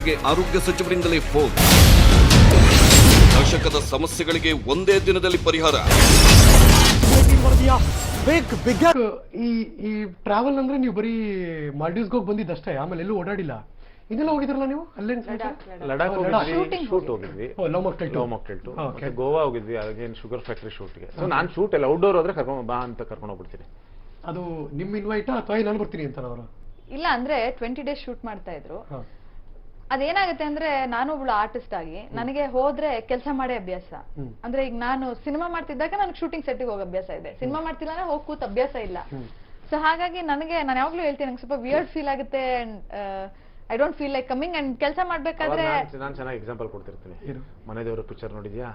ಆರೋಗ್ಯ ಸಚಿವರಿಂದಲೇ ಫೋನ್. ದಶಕದ ಸಮಸ್ಯೆಗಳಿಗೆ ಒಂದೇ ದಿನದಲ್ಲಿ ಪರಿಹಾರ. ಈ ಟ್ರಾವೆಲ್ ಅಂದ್ರೆ ನೀವು ಬರೀ ಮಾಲ್ಡೀವ್ಸ್ಗೆ ಹೋಗಿ ಬಂದಿದ್ದಷ್ಟೇ, ಆಮೇಲೆ ಎಲ್ಲೂ ಓಡಾಡಿಲ್ಲ. ಇದೆಲ್ಲ ಹೋಗಿದ್ರಲ್ಲ ನೀವು? ಅಲ್ಲೇ ಲಡಾಖ್ ಶೂಟ್ ಹೋಗಿದ್ವಿ, ಲವ್ ಮಾಕ್ಟೇಲ್ ಟು ಮತ್ತೆ ಗೋವಾ ಹೋಗಿದ್ವಿ, ಅಗೇನ್ ಶುಗರ್ ಫ್ಯಾಕ್ಟರಿ ಶೂಟ್ಗೆ. ಸೊ ನಾನು ಶೂಟ್ ಎಲ್ಲ ಔಟ್ಡೋರ್ ಹೋದ್ರೆ ಕರ್ಕೊಂಡು ಬಾ ಅಂತ ಕರ್ಕೊಂಡು ಹೋಗ್ಬಿಡ್ತೀನಿ. ಅದು ನಿಮ್ ಇನ್ವೈಟಾ ಅಥವಾ ನಾನು ಬರ್ತೀನಿ ಅಂತ ಅವರು? ಇಲ್ಲ, ಅಂದ್ರೆ 20 ಡೇಸ್ ಶೂಟ್ ಮಾಡ್ತಾ ಇದ್ರು. ಅದೇನಾಗುತ್ತೆ ಅಂದ್ರೆ ನಾನು ಒಬ್ಳು ಆರ್ಟಿಸ್ಟ್ ಆಗಿ ನನಗೆ ಹೋದ್ರೆ ಕೆಲಸ ಮಾಡೇ ಅಭ್ಯಾಸ. ಅಂದ್ರೆ ಈಗ ನಾನು ಸಿನಿಮಾ ಮಾಡ್ತಿದ್ದಾಗ ನನಗೆ ಶೂಟಿಂಗ್ ಸೆಟ್ಗೆ ಹೋಗೋ ಅಭ್ಯಾಸ ಇದೆ, ಸಿನಿಮಾ ಮಾಡ್ತಿಲ್ಲ ಅಂದ್ರೆ ಹೋಗಿ ಕೂತ್ ಅಭ್ಯಾಸ ಇಲ್ಲ. ಸೊ ಹಾಗಾಗಿ ನಾನು ಯಾವಾಗ್ಲೂ ಹೇಳ್ತೀನಿ, ನಂಗೆ ಸ್ವಲ್ಪ ವಿಯರ್ಡ್ ಫೀಲ್ ಆಗುತ್ತೆ. I don't feel like coming. And ಕೆಲಸ ಮಾಡ್ಬೇಕಾದ್ರೆ ನಾನು ಚೆನ್ನಾಗಿ ಎಕ್ಸಾಂಪಲ್ ಕೊಡ್ತಿರ್ತೀನಿ. ಮನೆ ದೇವರು ಪಿಕ್ಚರ್ ನೋಡಿದ್ಯಾ?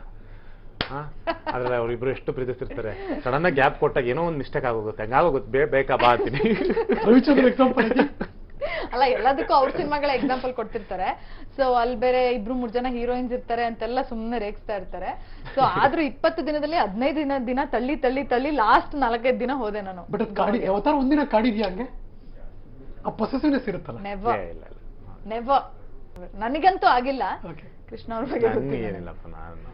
ಅದ್ರಲ್ಲಿ ಅವ್ರಿಬ್ರು ಎಷ್ಟು ಪ್ರೀತಿಸ್ತಿರ್ತಾರೆ. ಸಡನ್ ಆಗಿ ಗ್ಯಾಪ್ ಕೊಟ್ಟಾಗ ಏನೋ ಒಂದು ಮಿಸ್ಟೇಕ್ ಆಗೋಗುತ್ತೆ, ಹಂಗಾಗೋಗುತ್ತೆ, ಬೇಕಾ ಬಾ ಅಂತೀನಿ. ಅಲ್ಲ, ಎಲ್ಲದಕ್ಕೂ ಅವ್ರ ಸಿನಿಮಾಗಳ ಎಕ್ಸಾಂಪಲ್ ಕೊಡ್ತಿರ್ತಾರೆ. ಸೊ ಅಲ್ಲಿ ಬೇರೆ 2-3 ಜನ ಹೀರೋಯಿನ್ಸ್ ಇರ್ತಾರೆ ಅಂತೆಲ್ಲ ಸುಮ್ಮನೆ ರೇಗಿಸ್ತಾ ಇರ್ತಾರೆ. ಸೊ ಆದ್ರೂ 20 ದಿನದಲ್ಲಿ 15 ದಿನ ತಳ್ಳಿ ಲಾಸ್ಟ್ 4-5 ದಿನ ಹೋದೆ ನಾನು. ಬಟ್ ಅದು ಕಾಡಿ ಯಾವತ್ತಾರ ಒಂದಿನ ಕಾಡಿದ್ಯಾ ಹಂಗೆ? ಆ ಪೊಸೆಸಿವ್ನೆಸ್ ಇರುತ್ತಲ್ಲ? ನೆವರ್. ನನಗಂತೂ ಆಗಿಲ್ಲ. ಕೃಷ್ಣ ಅವ್ರ ಬಗ್ಗೆ ಏನಿಲ್ಲಪ್ಪ. ನಾನು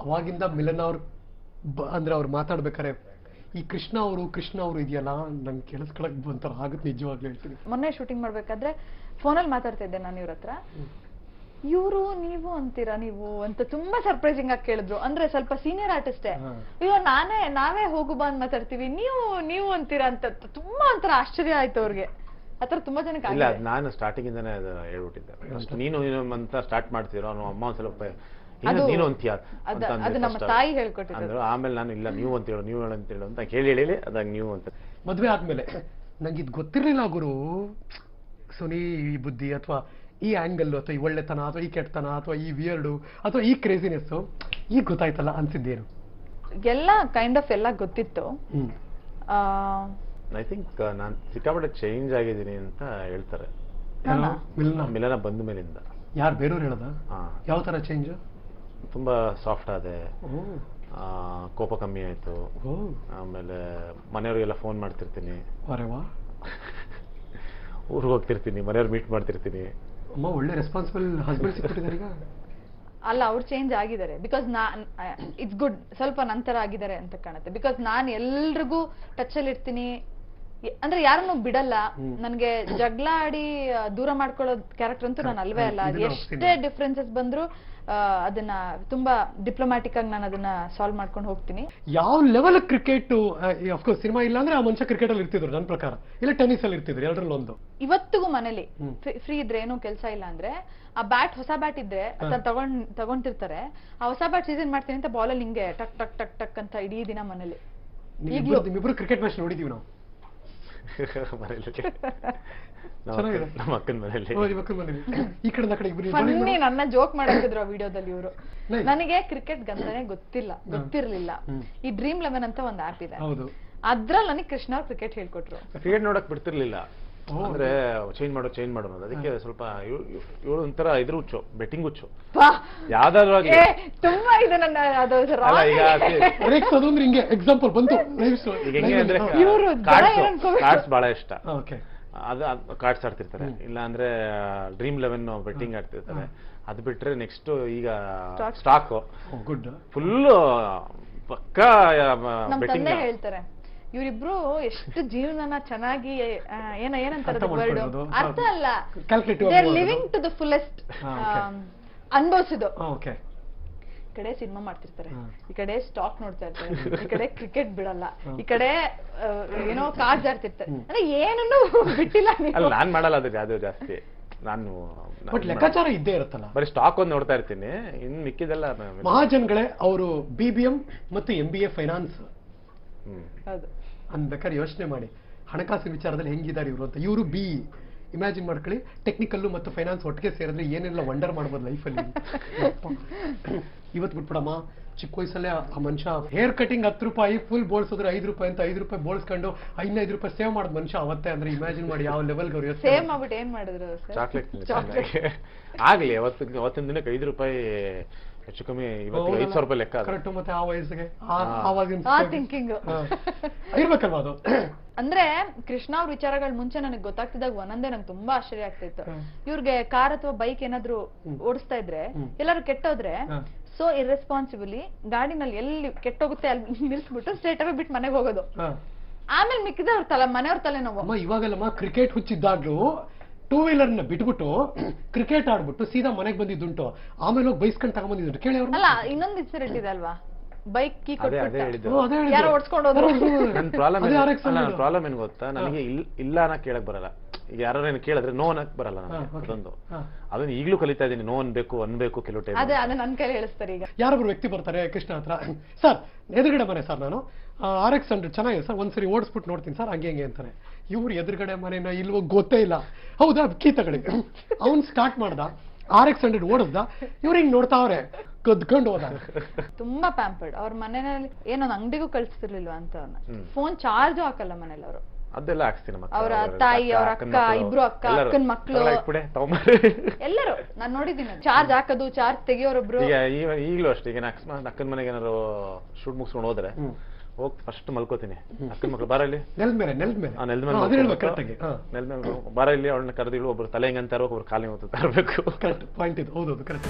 ಅವಾಗಿಂದ ಮಿಲನ್ ಅವ್ರು ಅಂದ್ರೆ ಅವ್ರು ಮಾತಾಡ್ಬೇಕಾರೆ ಈ ಕೃಷ್ಣ ಅವರು ಇದೆಯಲ್ಲ, ನಂಗೆ ಕೇಳಿಸ್ಕೊಳಕ್ ಬಂತರ ಆಗುತ್ತೆ ನಿಜವಾಗ್ಲೂ ಹೇಳ್ತೀನಿ. ಮೊನ್ನೆ ಶೂಟಿಂಗ್ ಮಾಡ್ಬೇಕಾದ್ರೆ ಫೋನಲ್ಲಿ ಮಾತಾಡ್ತಾ ಇದ್ದೆ ನಾನು ಇವ್ರ ಹತ್ರ. ಇವರು ನೀವು ಅಂತೀರಾ ನೀವು ಅಂತ ತುಂಬಾ ಸರ್ಪ್ರೈಸಿಂಗ್ ಆಗಿ ಕೇಳಿದ್ರು. ಅಂದ್ರೆ ಸ್ವಲ್ಪ ಸೀನಿಯರ್ ಆರ್ಟಿಸ್ಟೇ. ಅಯ್ಯೋ ನಾವೇ ಹೋಗು ಬಾ ಅಂತ ಮಾತಾಡ್ತೀವಿ, ನೀವು ಅಂತೀರಾ ಅಂತ ತುಂಬಾ ಒಂಥರ ಆಶ್ಚರ್ಯ ಆಯ್ತು ಅವ್ರಿಗೆ. ಆತರ ತುಂಬಾ ಜನಕ್ಕೆ ಇಲ್ಲ, ನಾನು ಸ್ಟಾರ್ಟಿಂಗ್ ಇಂದಾನೆ ಹೇಳ್ಬಿಟ್ಟಿದ್ದೆ. ನೀನು ಅಂತ ಸ್ಟಾರ್ಟ್ ಮಾಡ್ತಿರೋ ಅಮ್ಮ ಒಂದ್ ಸ್ವಲ್ಪ ನೀನು ಅಂತೀಯ ಅದು ನಮ್ಮ ತಾಯಿ ಹೇಳ್ಕೊಟ್ಟಿದ್ರು. ಆಮೇಲೆ ನಾನು ಇಲ್ಲ ನೀವು ಅಂತ ಹೇಳು ಅಂತ ಹೇಳಿ ಅದಾಗ ನೀವು ಅಂತ. ಮದ್ವೆ ಆದ್ಮೇಲೆ ನಂಗೆ ಇದು ಗೊತ್ತಿರ್ಲಿಲ್ಲ ಗುರು. ಸುನಿ ಈ ಬುದ್ಧಿ ಅಥವಾ ಈ ಆಂಗಲ್ ಅಥವಾ ಈ ಒಳ್ಳೆತನ ಅಥವಾ ಈ ಕೆಟ್ಟತನ ಅಥವಾ ಈ ವಿಯರ್ಡು ಅಥವಾ ಈ ಕ್ರೇಜಿನೆಸ್ ಈಗ ಗೊತ್ತಾಯ್ತಲ್ಲ ಅನ್ಸಿದ್ದೇನು? ಎಲ್ಲ ಕೈಂಡ್ ಆಫ್ ಎಲ್ಲ ಗೊತ್ತಿತ್ತು. ಐ ಥಿಂಕ್ ನಾನು ಸಿಕ್ಕಾಪಟ್ಟೆ ಚೇಂಜ್ ಆಗಿದ್ದೀನಿ ಅಂತ ಹೇಳ್ತಾರೆ ಮಿಲನ ಬಂದ ಮೇಲಿಂದ. ಯಾರು ಬೇರೆಯವ್ರು ಹೇಳದ? ಯಾವ ತರ ಚೇಂಜ್? ತುಂಬಾ ಸಾಫ್ಟ್ ಆದೆ, ಕೋಪ ಕಮ್ಮಿ ಆಯ್ತು, ಆಮೇಲೆ ಮನೆಯವ್ರಿಗೆಲ್ಲ ಫೋನ್ ಮಾಡ್ತಿರ್ತೀನಿ, ಊರಿಗೆ ಹೋಗ್ತಿರ್ತೀನಿ, ಮನೆಯವ್ರು ಮೀಟ್ ಮಾಡ್ತಿರ್ತೀನಿ. ಅಮ್ಮ ಒಳ್ಳೆ ರೆಸ್ಪಾನ್ಸಿಬಲ್ ಹಸ್ಬೆಂಡ್ ಸಿಕ್ಕಿದ್ದಾರೆ ಈಗ. ಅಲ್ಲ, ಅವ್ರು ಚೇಂಜ್ ಆಗಿದ್ದಾರೆ. ಬಿಕಾಸ್ ಇಟ್ಸ್ ಗುಡ್, ಸ್ವಲ್ಪ ನಂತರ ಆಗಿದ್ದಾರೆ ಅಂತ ಕಾಣುತ್ತೆ. ಬಿಕಾಸ್ ನಾನು ಎಲ್ರಿಗೂ ಟಚ್ ಅಲ್ಲಿ ಇರ್ತೀನಿ. ಅಂದ್ರೆ ಯಾರನ್ನು ಬಿಡಲ್ಲ. ನನ್ಗೆ ಜಗಳ ಆಡಿ ದೂರ ಮಾಡ್ಕೊಳ್ಳೋ ಕ್ಯಾರೆಕ್ಟರ್ ಅಂತೂ ನಾನು ಅಲ್ವೇ ಅಲ್ಲ. ಎಷ್ಟೇ ಡಿಫ್ರೆನ್ಸಸ್ ಬಂದ್ರು ಅದನ್ನ ತುಂಬಾ ಡಿಪ್ಲೊಮ್ಯಾಟಿಕ್ ಆಗಿ ನಾನು ಅದನ್ನ ಸಾಲ್ವ್ ಮಾಡ್ಕೊಂಡು ಹೋಗ್ತೀನಿ. ಯಾವ ಲೆವೆಲ್ ಕ್ರಿಕೆಟ್ ಅಫ್ಕೋರ್ಸ್ ಸಿನಿಮಾ ಇಲ್ಲ ಅಂದ್ರೆ ಆ ಮನುಷ್ಯ ಕ್ರಿಕೆಟ್ ಅಲ್ಲಿ ಇರ್ತಿದ್ರು ನನ್ನ ಪ್ರಕಾರ, ಇಲ್ಲ ಟೆನ್ನಿಸ್ ಅಲ್ಲಿ ಇರ್ತಿದ್ರು, ಎರಡರಲ್ಲಿ ಒಂದು. ಇವತ್ತಿಗೂ ಮನೇಲಿ ಫ್ರೀ ಇದ್ರೆ ಏನೋ ಕೆಲಸ ಇಲ್ಲ ಅಂದ್ರೆ ಆ ಬ್ಯಾಟ್, ಹೊಸ ಬ್ಯಾಟ್ ಇದ್ರೆ ತಗೊಂತಿರ್ತಾರೆ. ಆ ಹೊಸ ಬ್ಯಾಟ್ ಸೀಸನ್ ಮಾಡ್ತೀನಿ ಅಂತ ಬಾಲಲ್ಲಿ ಹಿಂಗೆ ಟಕ್ ಟಕ್ ಟಕ್ ಟಕ್ ಅಂತ ಇಡೀ ದಿನ ಮನೇಲಿ. ನಿಮ್ಮಿಬ್ರು ಕ್ರಿಕೆಟ್ ಮ್ಯಾಚ್ ನೋಡಿದೀವಿ ನಾವು ನಮ್ಮ ಅಕ್ಕನ ಮನೇಲಿ. ಈ ಕಡೆ ಫನ್ನಿ ನನ್ನ ಜೋಕ್ ಮಾಡಾಕಿದ್ರು ಆ ವಿಡಿಯೋದಲ್ಲಿ ಇವರು. ನನಗೆ ಕ್ರಿಕೆಟ್ ಗಂಧನೇ ಗೊತ್ತಿರ್ಲಿಲ್ಲ. ಈ ಡ್ರೀಮ್ 11 ಅಂತ ಒಂದು ಆಪ್ ಇದೆ, ಅದ್ರಲ್ಲಿ ನನಗೆ ಕೃಷ್ಣ ಅವ್ರು ಕ್ರಿಕೆಟ್ ಹೇಳ್ಕೊಟ್ರು. ಕ್ರಿಕೆಟ್ ನೋಡಕ್ ಬಿಡ್ತಿರ್ಲಿಲ್ಲ, ಅಂದ್ರೆ ಚೇಂಜ್ ಮಾಡೋ ಅದಕ್ಕೆ ಸ್ವಲ್ಪ ಇವಳು ಒಂಥರ ಇದ್ರ ಹುಚ್ಚು, ಬೆಟ್ಟಿಂಗ್ ಹುಚ್ಚು. ಯಾವ್ದಾದ್ರು ತುಂಬಾ ಇದು ನನ್ನ ಹಿಂಗೆ ಎಕ್ಸಾಂಪಲ್ ಬಂತು. ಈಗ ಹೆಂಗೆ ಅಂದ್ರೆ ಕಾರ್ಡ್ಸ್ ಬಹಳ ಇಷ್ಟ, ಅದು ಕಾರ್ಡ್ಸ್ ಆಡ್ತಿರ್ತಾರೆ. ಇಲ್ಲ ಅಂದ್ರೆ ಡ್ರೀಮ್ 11 ಬೆಟ್ಟಿಂಗ್ ಆಡ್ತಿರ್ತಾರೆ. ಅದು ಬಿಟ್ರೆ ನೆಕ್ಸ್ಟ್ ಈಗ ಸ್ಟಾಕ್ ಗುಡ್ ಫುಲ್ ಪಕ್ಕಾ ಬೆಟ್ಟಿಂಗ್ ಹೇಳ್ತಾರೆ. ಇವರಿಬ್ರು ಎಷ್ಟು ಜೀವನನ ಚೆನ್ನಾಗಿ ಏನಂತಾರೆ ವರ್ಡ್ ಅರ್ಥ ಅಲ್ಲ, ಲಿವಿಂಗ್ ಟು ದ ಫುಲ್ಲೆಸ್ಟ್ ಅನ್ಭವಿಸಿದ್ದು. ಈ ಕಡೆ ಸಿನಿಮಾ ಮಾಡ್ತಿರ್ತಾರೆ, ಈ ಕಡೆ ಸ್ಟಾಕ್ ನೋಡ್ತಾ ಇರ್ತಾರೆ, ಈ ಕಡೆ ಕ್ರಿಕೆಟ್ ಬಿಡಲ್ಲ, ಈ ಕಡೆ ಏನೋ ಕಾರ್ಡ್ಸ್ ಆಡ್ತಿರ್ತಾರೆ. ಅಂದ್ರೆ ಏನನ್ನು ಬಿಟ್ಟಿಲ್ಲ. ನಾನ್ ಮಾಡಲ್ಲ ಅದು ಯಾವ್ದು ಜಾಸ್ತಿ. ನಾನು ಲೆಕ್ಕಾಚಾರ ಇದ್ದೇ ಇರುತ್ತಲ್ಲ, ಬರೀ ಸ್ಟಾಕ್ ಒಂದು ನೋಡ್ತಾ ಇರ್ತೀನಿ, ಇನ್ ಮಿಕ್ಕಿದೆಲ್ಲ ಮಹಾಜನ್ಗಳೇ. ಅವರು BBM ಮತ್ತು MBA ಫೈನಾನ್ಸ್ ಅನ್ಬೇಕಾದ್ರೆ ಯೋಚನೆ ಮಾಡಿ ಹಣಕಾಸಿನ ವಿಚಾರದಲ್ಲಿ ಹೆಂಗಿದ್ದಾರೆ ಇವರು ಅಂತ. ಇವರು ಇಮ್ಯಾಜಿನ್ ಮಾಡ್ಕೊಳ್ಳಿ, ಟೆಕ್ನಿಕಲ್ಲು ಮತ್ತು ಫೈನಾನ್ಸ್ ಒಟ್ಟಿಗೆ ಸೇರಿದ್ರೆ ಏನೆಲ್ಲ ವಂಡರ್ ಮಾಡ್ಬೋದು ಲೈಫಲ್ಲಿ. ಇವತ್ತು ಬಿಟ್ಬಿಡಮ್ಮ, ಚಿಕ್ಕ ವಯಸ್ಸಲ್ಲೇ ಆ ಮನುಷ್ಯ ಹೇರ್ ಕಟಿಂಗ್ 10 ರೂಪಾಯಿ, ಫುಲ್ ಬೋಳ್ಸಿದ್ರೆ 5 ರೂಪಾಯಿ ಅಂತ 5 ರೂಪಾಯಿ ಬೋಳ್ಸ್ಕೊಂಡು 5 ರೂಪಾಯಿ ಸೇವ್ ಮಾಡೋದು ಮನುಷ್ಯ ಅವತ್ತೇ. ಅಂದ್ರೆ ಇಮ್ಯಾಜಿನ್ ಮಾಡಿ ಯಾವ ಲೆವೆಲ್ಗೆ ಅವ್ರು ಸೇವ್ ಮಾಡ್ಬಿಟ್ಟು ಏನ್ ಮಾಡಿದ್ರು. ಚಾಕ್ಲೇಟ್ ಆಗ್ಲಿ ಅವತ್ತಿನ ದಿನಕ್ಕೆ 5 ರೂಪಾಯಿ ಹೆಚ್ಚು ಕಮ್ಮಿ ಇವತ್ತು 5,000 ರೂಪಾಯಿ ಲೆಕ್ಕ ಅದು. ಕರೆಕ್ಟ್. ಮತ್ತೆ ಆ ವಯಸ್ಸಿಗೆ ಆವಾಗಿನ ಆ ಥಿಂಕಿಂಗ್ ಇರ್ಬೇಕಲ್ವಾ ಅದು. ಅಂದ್ರೆ ಕೃಷ್ಣ ಅವ್ರ ವಿಚಾರಗಳ ಮುಂಚೆ ನನಗೆ ಗೊತ್ತಾಗ್ತಿದ್ದಾಗ ಒಂದೊಂದೇ ನಂಗೆ ತುಂಬಾ ಆಶ್ಚರ್ಯ ಆಗ್ತಿತ್ತು. ಇವ್ರಿಗೆ ಕಾರ್ ಅಥವಾ ಬೈಕ್ ಏನಾದ್ರು ಓಡಿಸ್ತಾ ಇದ್ರೆ ಎಲ್ಲಾರು ಕೆಟ್ಟೋದ್ರೆ ಸೊ ಇರ್ರೆಸ್ಪಾನ್ಸಿಬಲಿ ಗಾಡಿನಲ್ಲಿ ಎಲ್ಲಿ ಕೆಟ್ಟೋಗುತ್ತೆ ಅಲ್ಲಿ ನಿಲ್ಸ್ಬಿಟ್ಟು ಸ್ಟ್ರೇಟ್ ಆಗಿ ಬಿಟ್ಟು ಮನೆಗೆ ಹೋಗೋದು. ಆಮೇಲೆ ಮಿಕ್ಕಿದ ಅವ್ರ ಮನೆಯವ್ರ ತಲೆ ನೋವು. ಇವಾಗೆಲ್ಲಮ್ಮ ಕ್ರಿಕೆಟ್ ಹುಚ್ಚಿದ್ದಾಗ್ಲೂ 2 ವೀಲರ್ನ ಬಿಟ್ಬಿಟ್ಟು ಕ್ರಿಕೆಟ್ ಆಡ್ಬಿಟ್ಟು ಸೀದಾ ಮನೆಗೆ ಬಂದಿದ್ದುಂಟು. ಆಮೇಲೆ ಹೋಗಿ ಬೈಸ್ಕೊಂಡು ತಗೊಂಡ್ಬಂದಿದ್ದು ಕೇಳಿ ಅವ್ರು. ಅಲ್ಲ ಇನ್ನೊಂದು ಇನ್ಸಿಡೆಂಟ್ ಇದೆ ಅಲ್ವಾ, ಬೈಕ್ ಕೀ ಹೇಳಿದ್ದು ಯಾರೋ ಓಡಿಸ್ಕೊಂಡು ಹೋದ್ರು. ನನ್ನ ಪ್ರಾಬ್ಲಮ್ ಏನ್ ಗೊತ್ತಾ, ನನಗೆ ಇಲ್ಲ ಅನ್ನಕ್ ಕೇಳಕ್ ಬರಲ್ಲ. ಈಗ ಯಾರು ಕೇಳಿದ್ರೆ ನೋ ಅನ್ನಕ್ ಬರಲ್ಲ ನನಗೆ. ಅದನ್ನ ಈಗಲೂ ಕಲಿತಾ ಇದೀನಿ, ನೋ ಅನ್ಬೇಕು ಕೆಲವು ಟೈಮ್. ಅದೇ ನನ್ನ ಕೈಲಿ ಹೇಳಿಸ್ತಾರೆ. ಈಗ ಯಾರೊಬ್ರು ವ್ಯಕ್ತಿ ಬರ್ತಾರೆ ಕೃಷ್ಣ ಹತ್ರ, ಸರ್ ಎದುರುಗಡೆ ಮನೆ ಸರ್, ನಾನು RX100 ಚೆನ್ನಾಗಿದೆ ಸರ್, ಒಂದ್ಸರಿ ಓಡಿಸ್ಬಿಟ್ಟು ನೋಡ್ತೀನಿ ಸರ್ ಹಂಗೆ ಅಂತಾರೆ. ಇವ್ರು ಎದುರುಗಡೆ ಮನೆನ ಇಲ್ವೋ ಗೊತ್ತೇ ಇಲ್ಲ. ಹೌದಾ ಕೀ ತಗಡಿ. ಅವ್ನು ಸ್ಟಾರ್ಟ್ ಮಾಡ್ದ, RX100 ಓಡಿಸ್ದ, ಇವ್ರು ಹಿಂಗ್ ನೋಡ್ತಾವ್ರೆ, ಕದ್ಕೊಂಡು ಹೋದ. ತುಂಬಾ ಪ್ಯಾಂಪರ್ಡ್. ಅವ್ರ ಮನೆಯಲ್ಲಿ ಏನೊಂದು ಅಂಗಡಿಗೂ ಕಳ್ಸ್ತಿರ್ಲಿಲ್ವಾ ಅಂತ. ಫೋನ್ ಚಾರ್ಜ್ ಹಾಕಲ್ಲ ಮನೇಲಿ ಅವರು. ಅದೆಲ್ಲ ಹಾಕ್ಸ್ತೀನಿ. ಅವ್ರ ತಾಯಿ, ಅವ್ರ ಅಕ್ಕ, ಇಬ್ರು ಅಕ್ಕ, ಅಕ್ಕನ ಮಕ್ಳು ಎಲ್ಲರೂ ನಾನು ನೋಡಿದ್ದೀನಿ. ಚಾರ್ಜ್ ಹಾಕೋದು, ಚಾರ್ಜ್ ತೆಗಿಯೋರೊಬ್ರು. ಈಗಲೂ ಅಷ್ಟೇ. ಈಗ ಅಕಸ್ಮಾತ್ ಅಕ್ಕನ ಮನೆಗೆ ಏನಾರು ಶೂಟ್ ಮುಗಿಸ್ಕೊಂಡು ಹೋದ್ರೆ ಹೋಗಿ ಫಸ್ಟ್ ಮಲ್ಕೋತೀನಿ. ಅಕ್ಕನ ಮಕ್ಳು ಬಾರ ಇಲ್ಲಿ, ನೆಲದ ಮೇಲೆ ಬಾರ ಇಲ್ಲಿ, ಅವಳನ್ನ ಕರೆದಿಳು. ಒಬ್ರು ತಲೆ ಹೆಂಗಂತಾರೋ, ಒಬ್ರು ಕಾಲಿ ತರಬೇಕು. ಕರೆಕ್ಟ್ ಪಾಯಿಂಟ್ ಇದು. ಹೌದೌದು ಕರೆಕ್ಟ್.